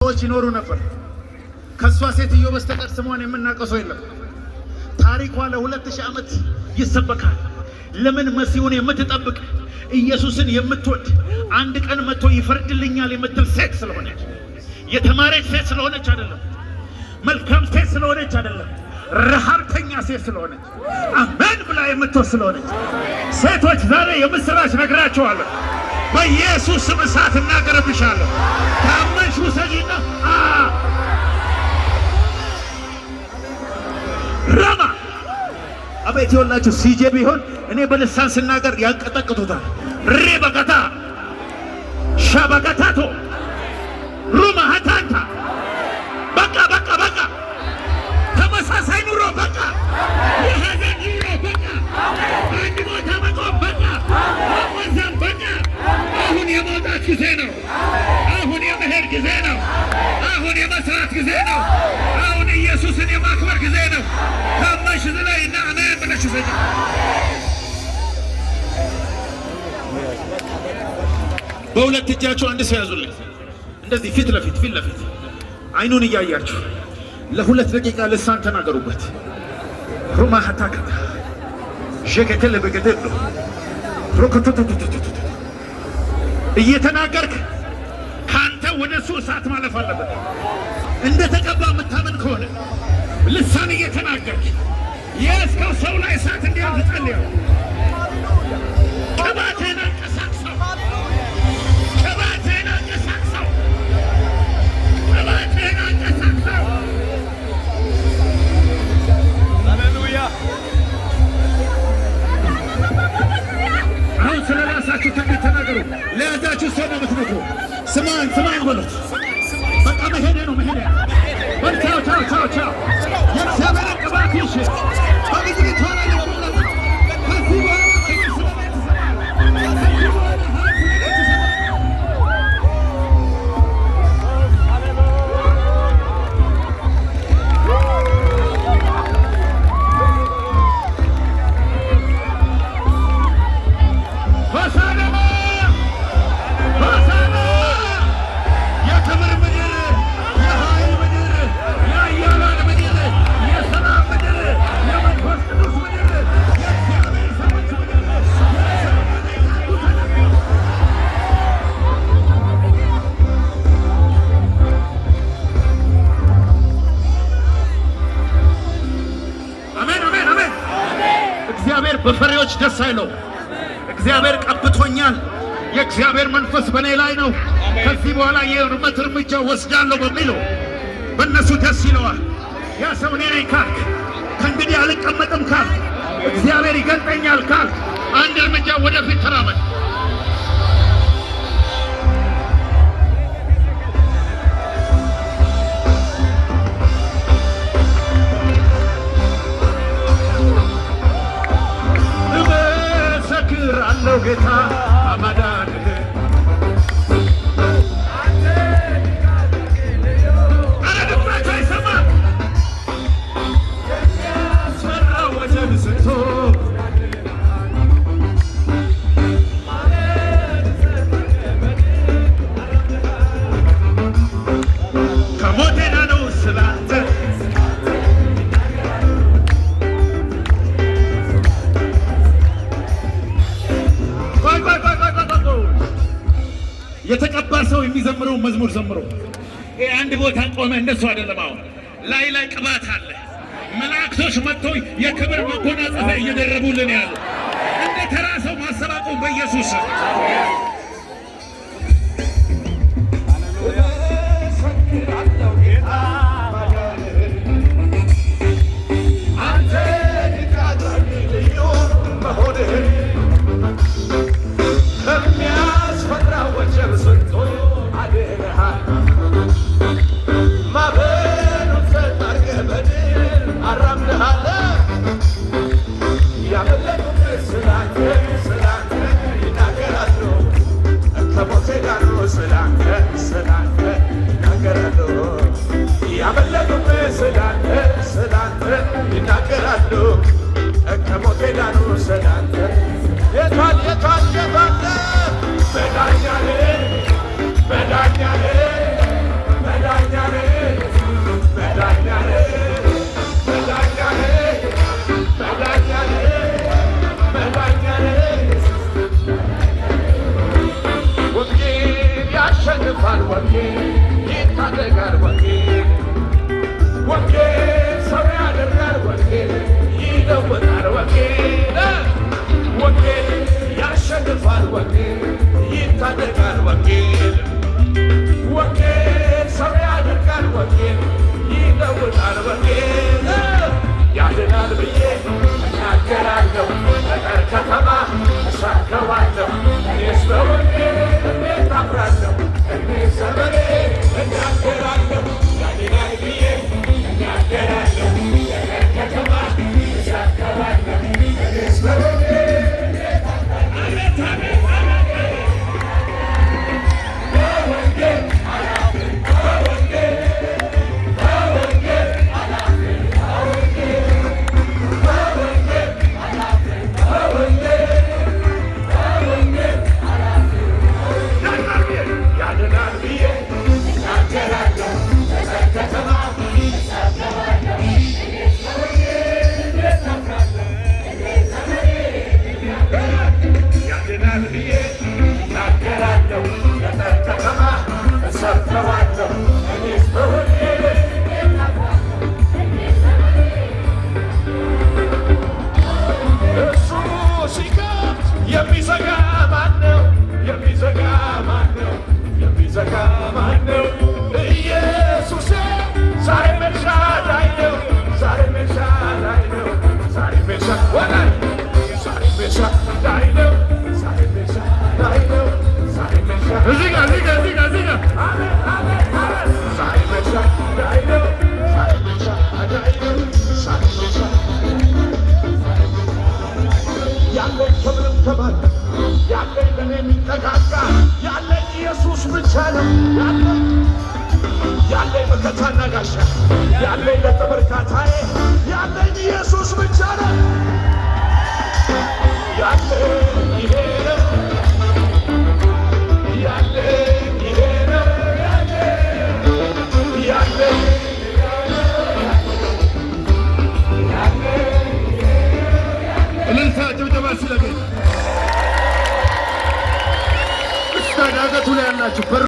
ሰዎች ይኖሩ ነበር። ከሷ ሴትዮ በስተቀር ስሟን የምናውቀው ሰው የለም። ታሪኳ ለ2000 ዓመት ይሰበካል። ለምን? መሲሁን የምትጠብቅ ኢየሱስን የምትወድ አንድ ቀን መጥቶ ይፈርድልኛል የምትል ሴት ስለሆነች፣ የተማረች ሴት ስለሆነች አይደለም፣ መልካም ሴት ስለሆነች አይደለም፣ ረሃብተኛ ሴት ስለሆነች፣ አሜን ብላ የምትወድ ስለሆነች። ሴቶች ዛሬ የምስራች ነግራቸዋለሁ። በኢየሱስ ስም እሳት እናቀርብሻለሁ። ታመንሽ ውሰጂና ረማ አቤት ይወላችሁ። ሲጄ ቢሆን እኔ በልሳን ስናገር ያንቀጠቅጡታል። ሬበቀታ ሻበቀታቶ ሩማ ሀታንታ በቃ በቃ በቃ ተመሳሳይ ኑሮ በቃ የሀዘን ኑሮ በቃ አንድ ቦታ መቆም በቃ መወዘን በቃ። አሁን የመውጣት ጊዜ ነው። አሁን የመሄድ ጊዜ ነው። አሁን የመስራት ጊዜ ነው። አሁን ኢየሱስን የማክበር ጊዜ ነው። ታመሽ ላይ እና አሜን ብለሽ ዘጭ በሁለት እጃችሁ አንድ ሰው ያዙልኝ። እንደዚህ ፊት ለፊት አይኑን እያያችሁ ለ2 ደቂቃ ልሳን ተናገሩበት። ሩማ ሀታከታ ሸከተለ በገደል እየተናገርክ ካንተ ወደሱ እሳት ማለፍ አለበት። እንደ ተቀባ የምታምን ከሆነ ልሳን እየተናገርክ የስከው ሰው ላይ እሳት እንዲያልፍ ጸልየው። ቅባትህን አንቀሳቅሰው፣ ቅባትህን አንቀሳቅሰው፣ ቅባትህን አንቀሳቅሰው። ሃሌሉያ። አሁን ስለ ራሳችሁ ትንቢት ተናገሩ። ለያዛችሁ ሰው ነው የምትመክሩ። ስማኝ በሉት። በቃ መሄዴ ነው መሄዴ። ቻው ቻው ቻው ቻው። የእግዚአብሔር ቅባት ይሽር በግድግዳ ላይ ለቁለት ከዚህ በኋላ በፈሪዎች ደስ አይለው። እግዚአብሔር ቀብቶኛል፣ የእግዚአብሔር መንፈስ በእኔ ላይ ነው፣ ከዚህ በኋላ የእርምት እርምጃ ወስዳለሁ በሚለው በእነሱ ደስ ይለዋል። ያ ሰው እኔ ነኝ ካልክ፣ ከእንግዲህ አልቀመጥም ካልክ፣ እግዚአብሔር ይገልጠኛል ካልክ አንድ እርምጃ ወደፊት ተራመድ። አለው ጌታ አማዳንህ አረ ድምፅ አይሰማም። የሚያስፈራ ወጀብ ስንቶ ከሞቴና ነው ስላንተ የተቀባ ሰው የሚዘምረው መዝሙር ዘምሮ ይሄ አንድ ቦታ ቆመ። እንደሱ አይደለም። አሁን ላይ ቅባት አለ። መላእክቶች መጥተው የክብር መጎናጸፊያ እየደረቡልን ያሉ እንደ ተራ ሰው ማሰባቁ በኢየሱስ ይታደጋል ወንጌል ወንጌል ሰው ያደርጋል ወንጌል ይለውጣል ወንጌል ወንጌል ያሸንፋል ወንጌል ይታደጋል ወንጌል ወንጌል ሰው ያደርጋል ወንጌል ይለውጣል ወንጌል ያድናል ብዬ እናገራለሁ ገጠር ከተማ እሰብከዋለሁ እኔስ በወንጌል እንዴት አፍራለሁ እኔ ዘመኔ እናገራለሁ ያድናል ብዬ እናገራለሁ ገጠር ከተማ እሰብከዋለሁ እኔስ በወንጌል እንዴት አፍራለሁ አቤት በወንጌል አላፍርም በወንጌል ያለኝ ለኔ የሚጠጋጋ ያለኝ ኢየሱስ ብቻ ነው ያለኝ መከታና ጋሻ ያለኝ ለተበርካታዬ ያለኝ ኢየሱስ ብቻ ነው